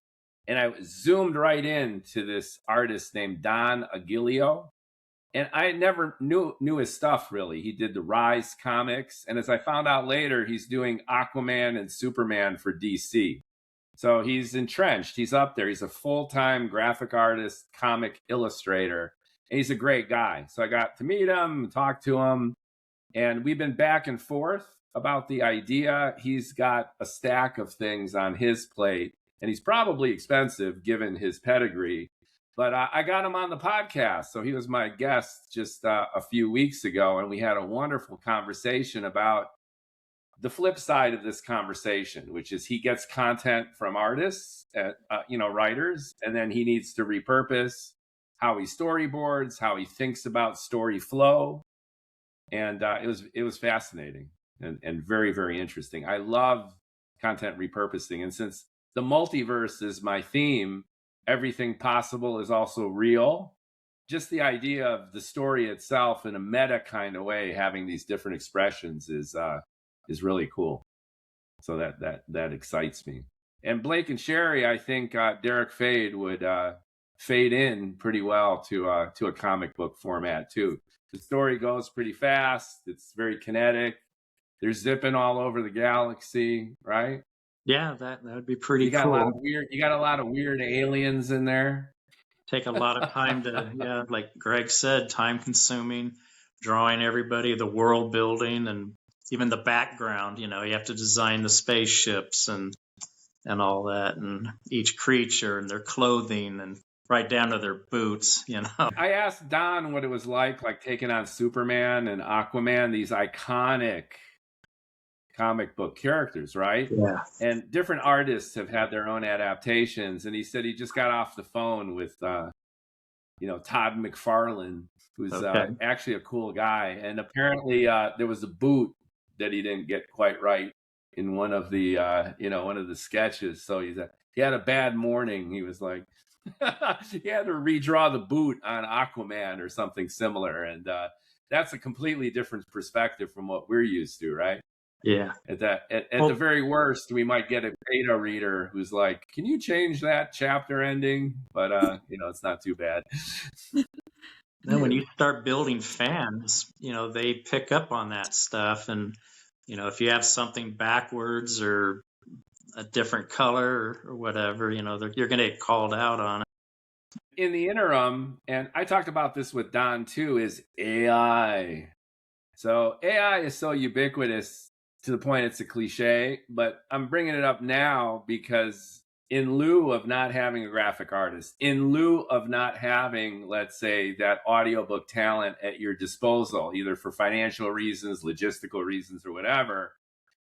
And I zoomed right in to this artist named Don Aguilio. And I never knew his stuff, really. He did the Rise comics. And as I found out later, he's doing Aquaman and Superman for DC. So he's entrenched. He's up there. He's a full-time graphic artist, comic illustrator. And he's a great guy. So I got to meet him, talk to him. And we've been back and forth about the idea. He's got a stack of things on his plate. And he's probably expensive given his pedigree. But I got him on the podcast. So he was my guest just a few weeks ago. And we had a wonderful conversation about the flip side of this conversation, which is he gets content from artists, writers, and then he needs to repurpose how he storyboards, how he thinks about story flow. And it was fascinating and very, very interesting. I love content repurposing. And since the multiverse is my theme, everything possible is also real. Just the idea of the story itself in a meta kind of way, having these different expressions is really cool. So that excites me. And Blake and Sherry, I think Derek Fade would fade in pretty well to a comic book format too. The story goes pretty fast. It's very kinetic. They're zipping all over the galaxy, right? Yeah, that would be pretty You got cool. you got a lot of weird aliens in there. Take a lot of time to, like Greg said, time consuming, drawing everybody, the world building, and even the background. You have to design the spaceships and all that, and each creature and their clothing, and right down to their boots. I asked Don what it was like taking on Superman and Aquaman, these iconic comic book characters, right? Yeah. And different artists have had their own adaptations. And he said he just got off the phone with, Todd McFarlane, who's actually a cool guy. And apparently there was a boot that he didn't get quite right in one of the, one of the sketches. So he had a bad morning. He was like, he had to redraw the boot on Aquaman or something similar. And that's a completely different perspective from what we're used to, right? Yeah. At the very worst, we might get a beta reader who's like, "Can you change that chapter ending?" But it's not too bad. Then when you start building fans, they pick up on that stuff, and if you have something backwards or a different color or whatever, you're going to get called out on it. In the interim, and I talked about this with Don too, is AI. So AI is so ubiquitous to the point it's a cliche, but I'm bringing it up now because in lieu of not having a graphic artist, in lieu of not having, let's say, that audiobook talent at your disposal, either for financial reasons, logistical reasons, or whatever,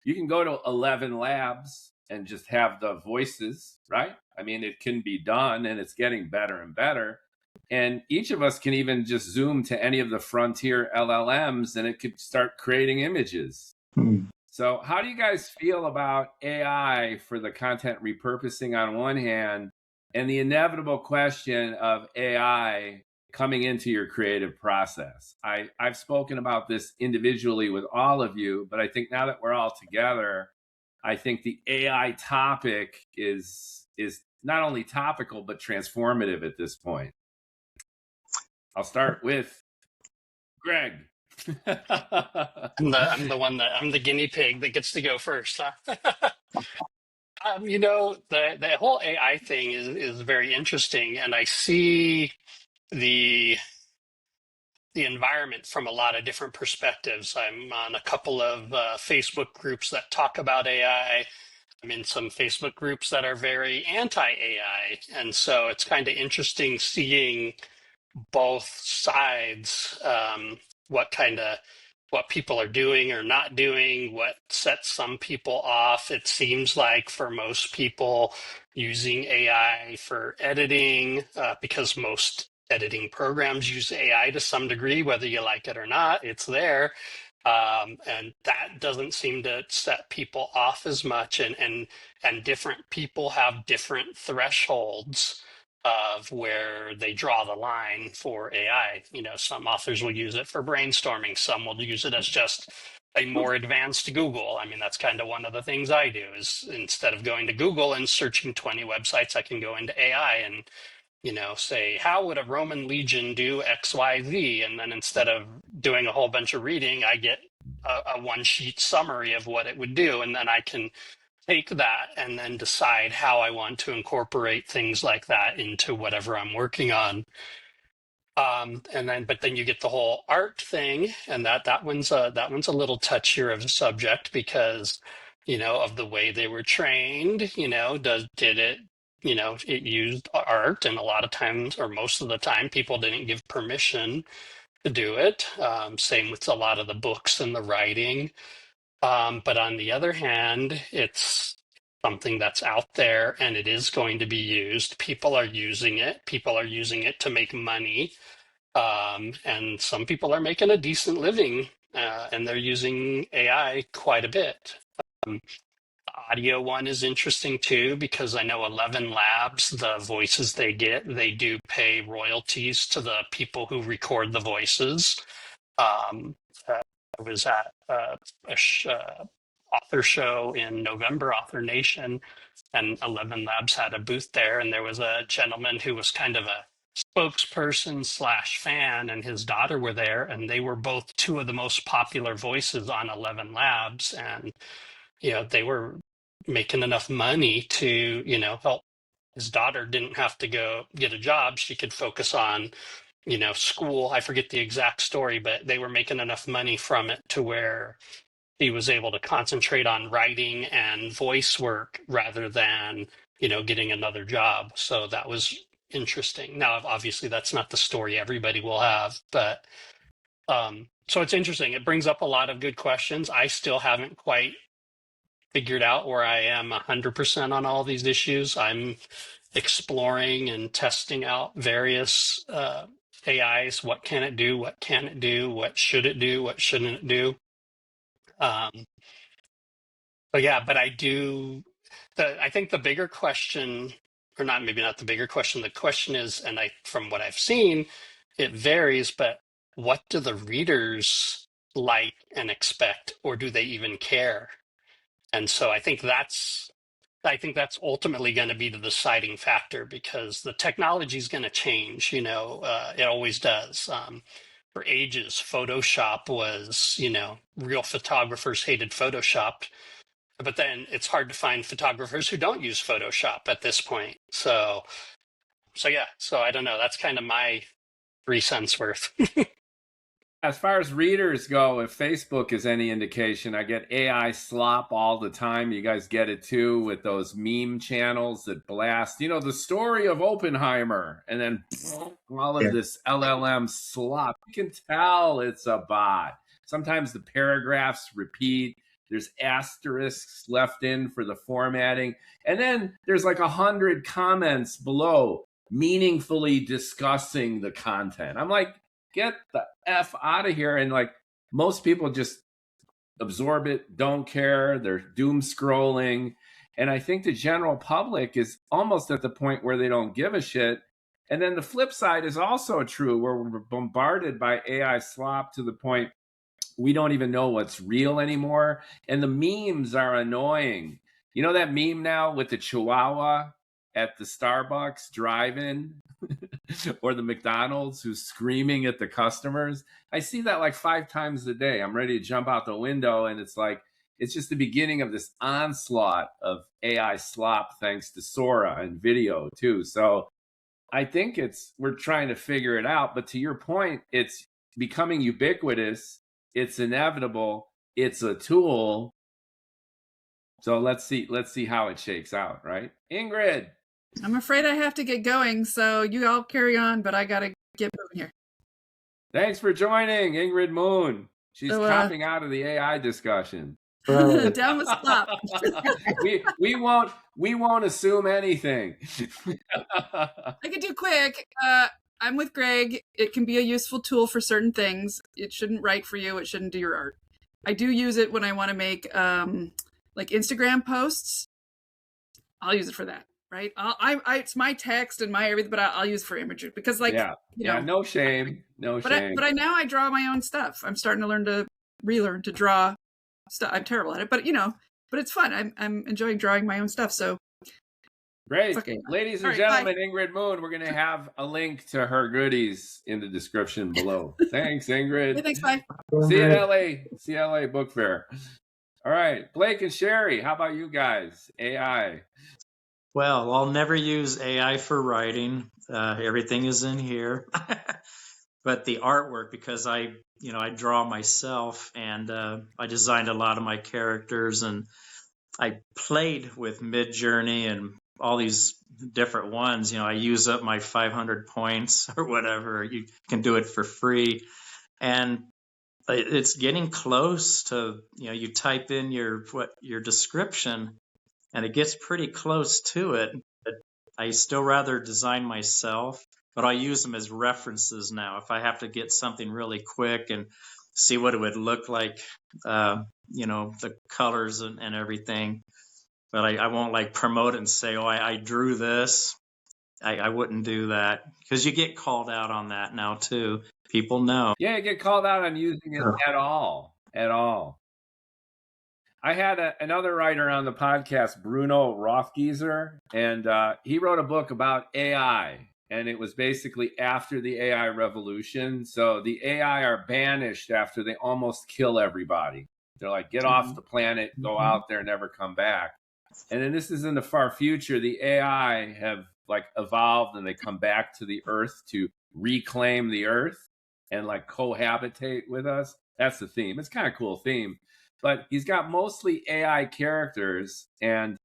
you can go to 11 Labs and just have the voices, right? I mean, it can be done and it's getting better and better. And each of us can even just zoom to any of the frontier LLMs and it could start creating images. So how do you guys feel about AI for the content repurposing on one hand, and the inevitable question of AI coming into your creative process? I've spoken about this individually with all of you, but I think now that we're all together, I think the AI topic is not only topical, but transformative at this point. I'll start with Greg. I'm the guinea pig that gets to go first. Huh? The whole AI thing is very interesting, and I see the environment from a lot of different perspectives. I'm on a couple of Facebook groups that talk about AI. I'm in some Facebook groups that are very anti-AI, and so it's kind of interesting seeing both sides, what people are doing or not doing, what sets some people off. It seems like for most people using AI for editing, because most editing programs use AI to some degree, whether you like it or not, it's there. And that doesn't seem to set people off as much, and different people have different thresholds of where they draw the line for AI. Some authors will use it for brainstorming. Some will use it as just a more advanced Google. I mean, that's kind of one of the things I do is instead of going to Google and searching 20 websites, I can go into AI and, say, how would a Roman legion do X, Y, Z? And then instead of doing a whole bunch of reading, I get a one-sheet summary of what it would do. And then I can take that and then decide how I want to incorporate things like that into whatever I'm working on. But then you get the whole art thing, and that one's a little touchier of a subject because, of the way they were trained. It used art, and a lot of times, or most of the time, people didn't give permission to do it. Same with a lot of the books and the writing. But on the other hand, it's something that's out there and it is going to be used. People are using it. People are using it to make money. And some people are making a decent living, and they're using AI quite a bit. The audio one is interesting too, because I know 11 Labs, the voices they get, they do pay royalties to the people who record the voices. I was at author show in November, Author Nation, and 11 Labs had a booth there, and there was a gentleman who was kind of a spokesperson / fan, and his daughter were there, and they were both two of the most popular voices on 11 Labs, and they were making enough money to help. His daughter didn't have to go get a job; she could focus on school. I forget the exact story, but they were making enough money from it to where he was able to concentrate on writing and voice work rather than, getting another job. So that was interesting. Now, obviously, that's not the story everybody will have, but so it's interesting. It brings up a lot of good questions. I still haven't quite figured out where I am 100% on all these issues. I'm exploring and testing out various AIs. What can it do? What can it do? What should it do? What shouldn't it do? But I think the bigger question, or not, maybe not the bigger question, the question is, and from what I've seen, it varies, but what do the readers like and expect, or do they even care? And so I think that's ultimately going to be the deciding factor, because the technology is going to change. It always does. For ages, Photoshop was, real photographers hated Photoshop, but then it's hard to find photographers who don't use Photoshop at this point. So I don't know. That's kind of my 3 cents worth. As far as readers go, if Facebook is any indication, I get AI slop all the time. You guys get it too with those meme channels that blast, the story of Oppenheimer, and then all of this LLM slop. You can tell it's a bot. Sometimes the paragraphs repeat. There's asterisks left in for the formatting. And then there's like 100 comments below. meaningfully discussing the content. I'm like, get the F out of here. And like most people just absorb it, don't care, they're doom scrolling. And I think the general public is almost at the point where they don't give a shit. And then the flip side is also true, where we're bombarded by AI slop to the point we don't even know what's real anymore. And the memes are annoying. You know that meme now with the Chihuahua at the Starbucks drive-in or the McDonald's who's screaming at the customers? I see that like 5 times a day. I'm ready to jump out the window, and it's like, it's just the beginning of this onslaught of AI slop thanks to Sora and video too. So I think we're trying to figure it out. But to your point, it's becoming ubiquitous. It's inevitable. It's a tool. So let's see how it shakes out, right? Ingrid. I'm afraid I have to get going, so you all carry on, but I gotta get moving here. Thanks for joining, Ingrid Moon. She's copping out of the AI discussion. Down with slop. we won't assume anything. I could do quick. I'm with Greg. It can be a useful tool for certain things. It shouldn't write for you. It shouldn't do your art. I do use it when I want to make like Instagram posts. I'll use it for that, right? It's my text and my everything, but I'll use it for imagery because, like, you know, no shame, no shame. But now I draw my own stuff. I'm starting to relearn to draw stuff. I'm terrible at it, but it's fun. I'm enjoying drawing my own stuff. So. Great. Ladies and gentlemen, bye. Ingrid Moon, we're going to have a link to her goodies in the description below. Thanks, Ingrid. Hey, thanks, bye. See you at LA Book Fair. All right, Blake and Sherry, how about you guys? AI. Well, I'll never use AI for writing. Everything is in here. But the artwork, because I draw myself, and I designed a lot of my characters, and I played with Midjourney and all these different ones. I use up my 500 points or whatever. You can do it for free. And it's getting close to, you type in your description and it gets pretty close to it. But I still rather design myself, but I use them as references now. If I have to get something really quick and see what it would look like, the colors and everything. But I won't like promote it and say, oh, I drew this. I wouldn't do that because you get called out on that now too. People know. Yeah, you get called out on using it at all. I had another writer on the podcast, Bruno Rothgieser, and he wrote a book about AI. And it was basically after the AI revolution. So the AI are banished after they almost kill everybody. They're like, get off the planet, go out there, never come back. And then this is in the far future. The AI have like evolved and they come back to the Earth to reclaim the Earth and like cohabitate with us. That's the theme. It's kind of cool theme. But he's got mostly AI characters, and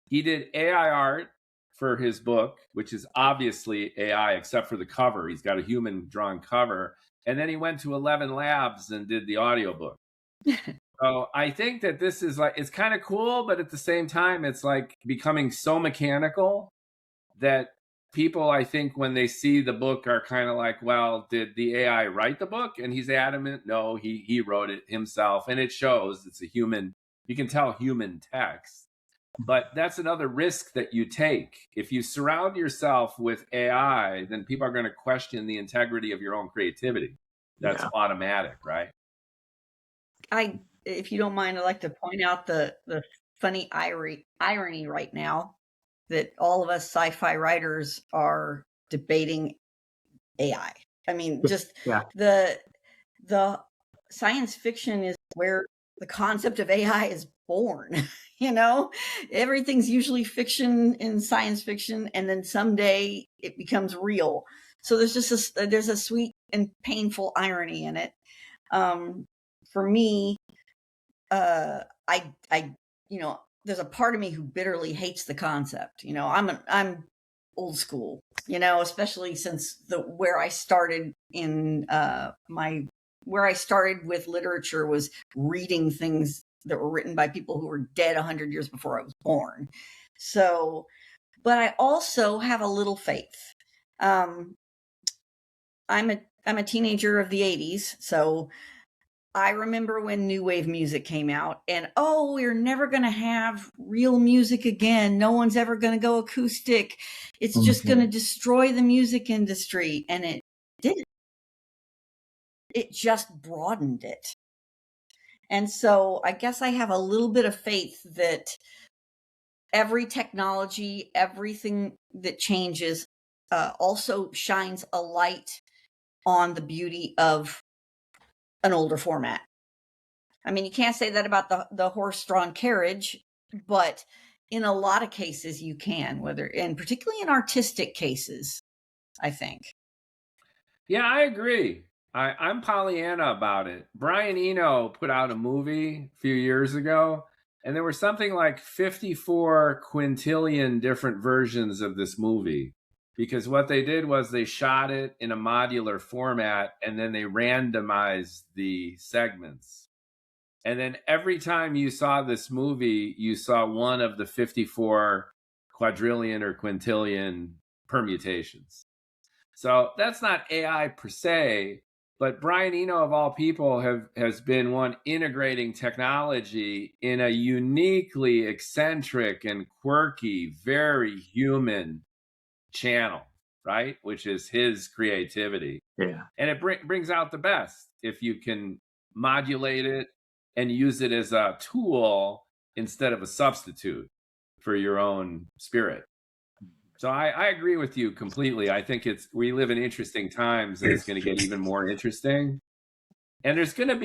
he did AI art for his book, which is obviously AI except for the cover. He's got a human drawn cover. And then he went to 11 Labs and did the audiobook. So I think that this is like, it's kind of cool, but at the same time, it's like becoming so mechanical that people, I think, when they see the book are kind of like, well, did the AI write the book? And he's adamant, no, he wrote it himself. And it shows it's a human, you can tell human text. But that's another risk that you take. If you surround yourself with AI, then people are going to question the integrity of your own creativity. That's automatic, right? If you don't mind, I'd like to point out the funny irony right now that all of us sci-fi writers are debating AI. I mean, just the science fiction is where the concept of AI is born. Everything's usually fiction in science fiction, and then someday it becomes real. So there's just there's a sweet and painful irony in it. For me, there's a part of me who bitterly hates the concept. I'm old school, especially since where I started with literature was reading things that were written by people who were dead 100 years before I was born. So, but I also have a little faith. I'm a teenager of the 80s, so I remember when new wave music came out, and we're never going to have real music again. No one's ever going to go acoustic. It's just going to destroy the music industry. And it didn't. It just broadened it. And so I guess I have a little bit of faith that every technology, everything that changes, also shines a light on the beauty of an older format. I mean, you can't say that about the horse-drawn carriage, but in a lot of cases you can, and particularly in artistic cases, I think. Yeah, I agree. I'm Pollyanna about it. Brian Eno put out a movie a few years ago, and there were something like 54 quintillion different versions of this movie. Because what they did was they shot it in a modular format, and then they randomized the segments. And then every time you saw this movie, you saw one of the 54 quadrillion or quintillion permutations. So that's not AI per se, but Brian Eno, of all people, has been one integrating technology in a uniquely eccentric and quirky, very human channel, right? Which is his creativity. Yeah. And it brings out the best if you can modulate it and use it as a tool instead of a substitute for your own spirit. So I agree with you completely. I think we live in interesting times, and it's going to get even more interesting. And there's going to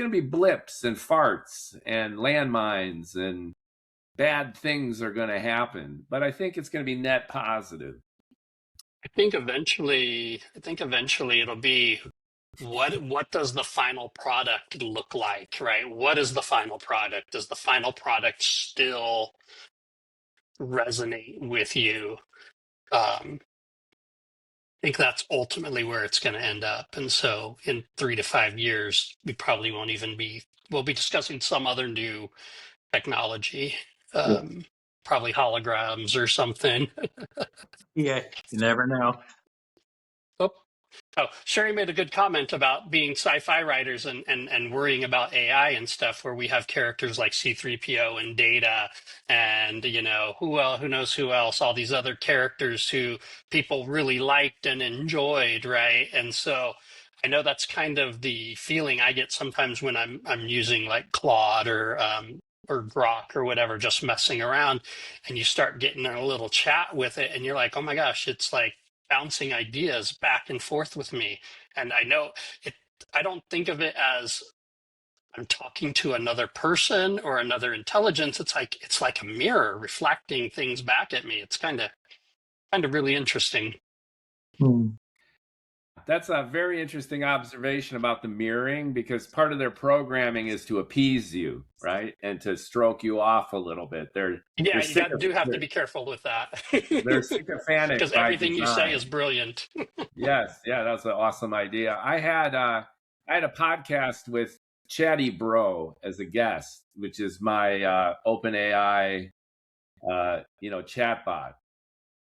be blips and farts and landmines, and bad things are going to happen. But I think it's going to be net positive. I think eventually it'll be what does the final product look like, right? What is the final product? Does the final product still resonate with you? I think that's ultimately where it's going to end up. And so in 3 to 5 years, we'll be discussing some other new technology, probably holograms or something. Yeah, you never know. Oh, Sherry made a good comment about being sci-fi writers and worrying about AI and stuff, where we have characters like C-3PO and Data, and who knows who else, all these other characters who people really liked and enjoyed, right? And so I know that's kind of the feeling I get sometimes when I'm using like Claude or Grok or whatever, just messing around, and you start getting in a little chat with it, and you're like, oh my gosh, it's like bouncing ideas back and forth with me. And I don't think of it as I'm talking to another person or another intelligence. It's like a mirror reflecting things back at me. It's kind of really interesting. That's a very interesting observation about the mirroring, because part of their programming is to appease you, right? And to stroke you off a little bit. You have to be careful with that. They're sycophantic because everything you say is brilliant. Yes, yeah, that's an awesome idea. I had a podcast with Chatty Bro as a guest, which is my OpenAI chatbot.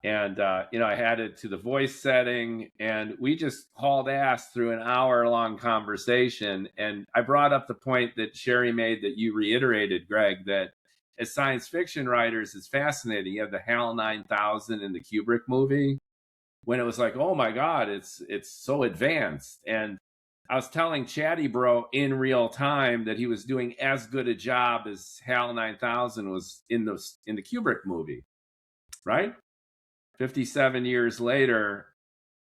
And, I had it to the voice setting, and we just hauled ass through an hour-long conversation. And I brought up the point that Sherry made that you reiterated, Greg, that as science fiction writers, it's fascinating. You have the HAL 9000 in the Kubrick movie, when it was like, oh my God, it's so advanced. And I was telling Chatty Bro in real time that he was doing as good a job as HAL 9000 was in the Kubrick movie, right? 57 years later,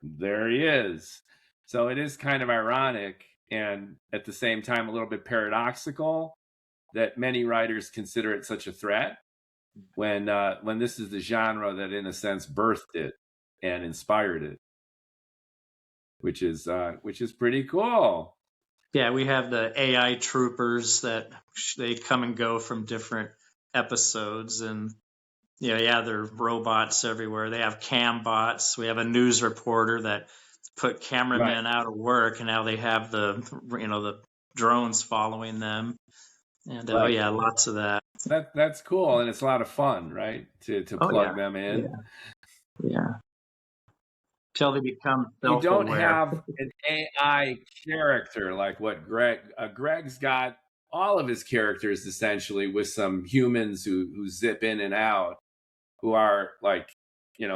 there he is. So it is kind of ironic, and at the same time a little bit paradoxical, that many writers consider it such a threat when this is the genre that in a sense birthed it and inspired it, which is pretty cool. Yeah, we have the AI troopers that they come and go from different episodes, and they're robots everywhere. They have cam bots. We have a news reporter that put cameramen out of work, and now they have the drones following them. And lots of that. That's cool, and it's a lot of fun, right? To plug them in. Yeah. till they become You don't self-aware. have an AI character like what Greg's got all of his characters essentially with some humans who zip in and out, who are like,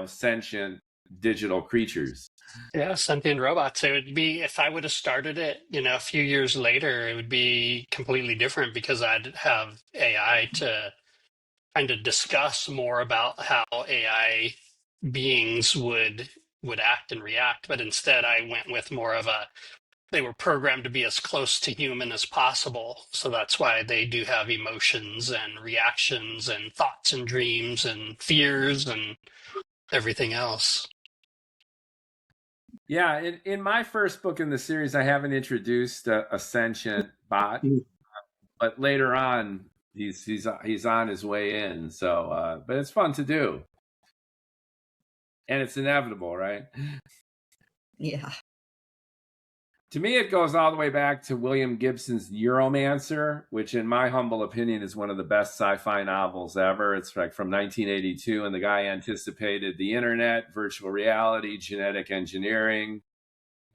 sentient digital creatures. Yeah, sentient robots. It would be, if I would have started it, a few years later, it would be completely different because I'd have AI to kind of discuss more about how AI beings would act and react. But instead, I went with more of they were programmed to be as close to human as possible. So that's why they do have emotions and reactions and thoughts and dreams and fears and everything else. Yeah, in my first book in the series, I haven't introduced a sentient bot, but later on, he's on his way in. So, but it's fun to do, and it's inevitable, right? Yeah. To me, it goes all the way back to William Gibson's Neuromancer, which in my humble opinion is one of the best sci-fi novels ever. It's like from 1982, and the guy anticipated the internet, virtual reality, genetic engineering,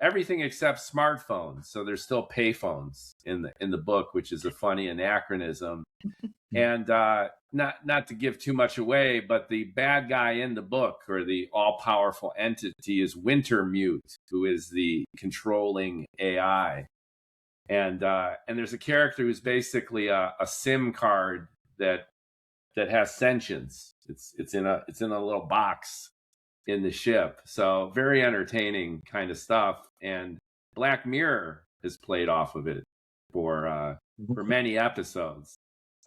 everything except smartphones. So there's still payphones in the book, which is a funny anachronism. And not to give too much away, but the bad guy in the book, or the all-powerful entity, is Wintermute, who is the controlling AI. And there's a character who's basically a SIM card that has sentience. It's in a little box in the ship. So very entertaining kind of stuff. And Black Mirror has played off of it for many episodes.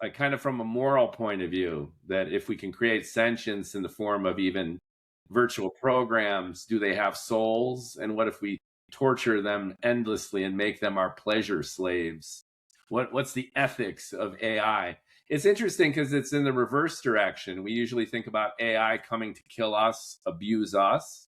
Like kind of from a moral point of view, that if we can create sentience in the form of even virtual programs, do they have souls? And what if we torture them endlessly and make them our pleasure slaves? What's the ethics of AI? It's interesting because it's in the reverse direction. We usually think about AI coming to kill us, abuse us.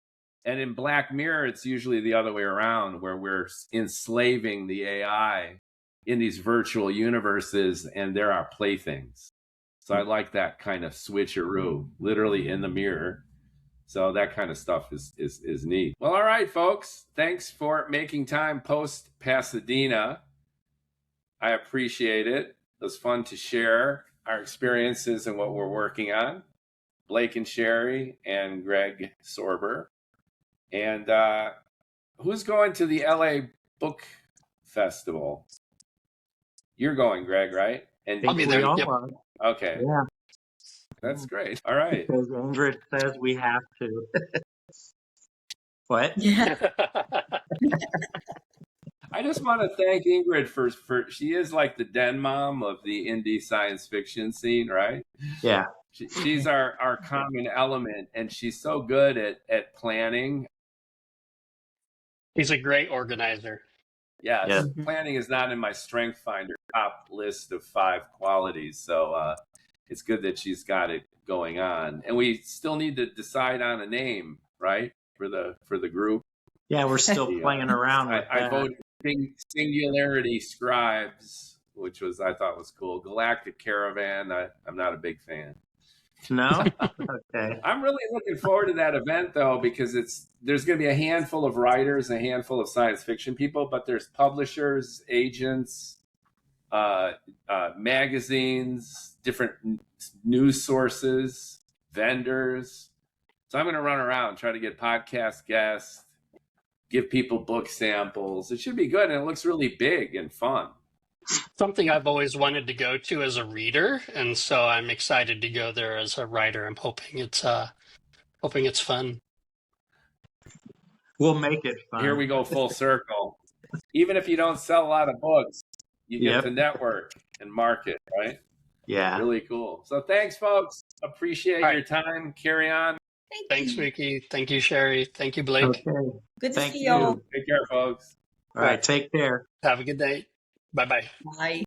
And in Black Mirror, it's usually the other way around, where we're enslaving the AI in these virtual universes, and they're our playthings. So I like that kind of switcheroo, literally in the mirror. So that kind of stuff is neat. Well, all right, folks. Thanks for making time post Pasadena. I appreciate it. It was fun to share our experiences and what we're working on. Blake and Sherry and Greg Sorber. And who's going to the LA Book Festival? You're going, Greg, right? And I'll be there. Yep. Okay. Yeah. That's great. All right. Because Ingrid says we have to. What? Yeah. I just want to thank Ingrid for she is like the den mom of the indie science fiction scene, right? Yeah. She's our common element, and she's so good at planning. He's a great organizer. Yes. Yeah. Planning is not in my strength finder top list of 5 qualities. So it's good that she's got it going on. And we still need to decide on a name, right? For the group. Yeah, we're still playing around with I that. voted Singularity Scribes, which I thought was cool. Galactic Caravan, I'm not a big fan. No? Okay. I'm really looking forward to that event, though, because there's going to be a handful of writers, a handful of science fiction people, but there's publishers, agents, magazines, different news sources, vendors. So I'm going to run around, try to get podcast guests, give people book samples. It should be good, and it looks really big and fun. Something I've always wanted to go to as a reader, and so I'm excited to go there as a writer. I'm hoping it's fun. We'll make it fun. Here we go full circle. Even if you don't sell a lot of books, you get to network and market, right? Yeah. Really cool. So thanks, folks. Appreciate your time. Carry on. Thanks, Mookie. Thank you, Sherry. Thank you, Blake. Okay. Good to Thank see y'all. you. Take care, folks. All right. Take care. Have a good day. Bye-bye. Bye.